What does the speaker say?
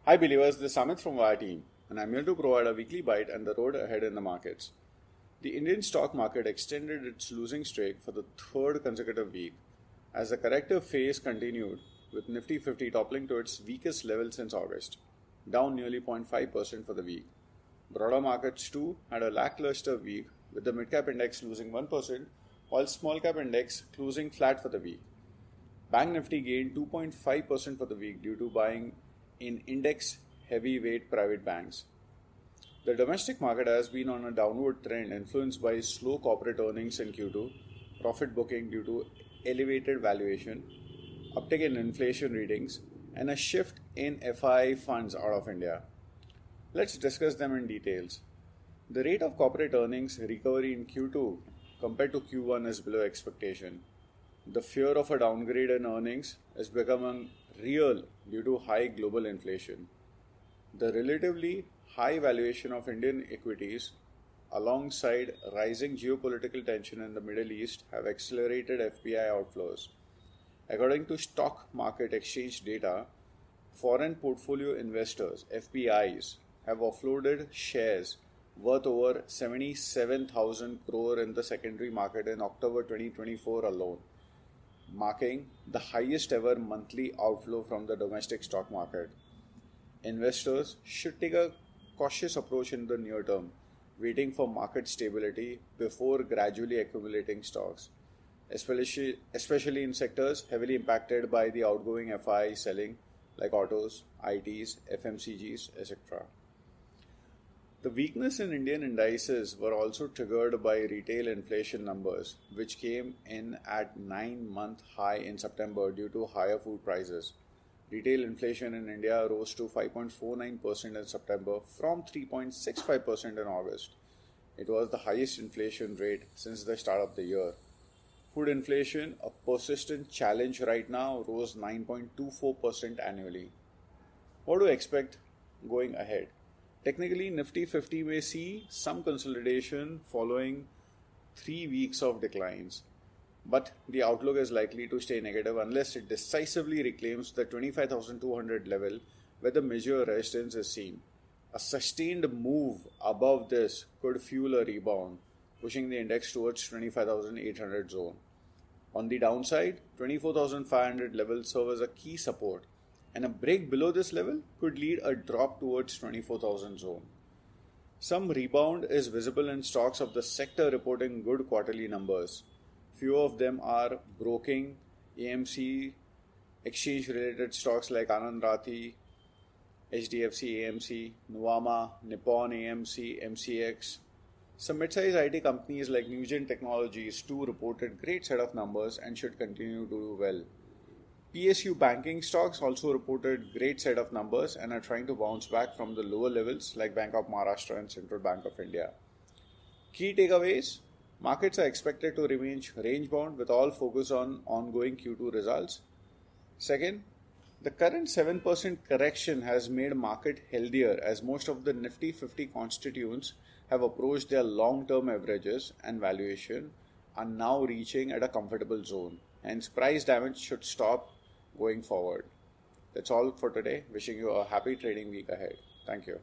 Hi believers, this is Amit from Wire Team, and I'm here to provide a weekly bite and the road ahead in the markets. The Indian stock market extended its losing streak for the third consecutive week as the corrective phase continued, with Nifty 50 toppling to its weakest level since August, down nearly 0.5% for the week. Broader markets too had a lackluster week, with the mid-cap index losing 1%, while small-cap index closing flat for the week. Bank Nifty gained 2.5% for the week due to buying in index heavyweight private banks. The domestic market has been on a downward trend influenced by slow corporate earnings in Q2, profit booking due to elevated valuation, uptick in inflation readings, and a shift in FII funds out of India. Let's discuss them in details. The rate of corporate earnings recovery in Q2 compared to Q1 is below expectation. The fear of a downgrade in earnings is becoming real due to high global inflation. The relatively high valuation of Indian equities alongside rising geopolitical tension in the Middle East have accelerated FPI outflows. According to stock market exchange data, foreign portfolio investors (FPIs) have offloaded shares worth over 77,000 crore in the secondary market in October 2024 alone, marking the highest ever monthly outflow from the domestic stock market. Investors should take a cautious approach in the near term, waiting for market stability before gradually accumulating stocks, especially in sectors heavily impacted by the outgoing FI selling like autos, ITs, FMCGs, etc. The weakness in Indian indices were also triggered by retail inflation numbers, which came in at 9-month high in September due to higher food prices. Retail inflation in India rose to 5.49% in September from 3.65% in August. It was the highest inflation rate since the start of the year. Food inflation, a persistent challenge right now, rose 9.24% annually. What do you expect going ahead? Technically, Nifty 50 may see some consolidation following 3 weeks of declines, but the outlook is likely to stay negative unless it decisively reclaims the 25,200 level where the major resistance is seen. A sustained move above this could fuel a rebound, pushing the index towards 25,800 zone. On the downside, 24,500 levels serve as a key support, and a break below this level could lead a drop towards 24,000 zone. Some rebound is visible in stocks of the sector reporting good quarterly numbers. Few of them are broking, AMC, exchange-related stocks like Anand Rathi, HDFC AMC, Nuvama, Nippon AMC, MCX. Some mid-sized IT companies like Newgen Technologies too reported great set of numbers and should continue to do well. PSU banking stocks also reported great set of numbers and are trying to bounce back from the lower levels like Bank of Maharashtra and Central Bank of India. Key takeaways: markets are expected to remain range bound with all focus on ongoing Q2 results. Second, the current 7% correction has made market healthier as most of the Nifty 50 constituents have approached their long-term averages and valuation are now reaching at a comfortable zone. Hence, price damage should stop going forward. That's all for today. Wishing you a happy trading week ahead. Thank you.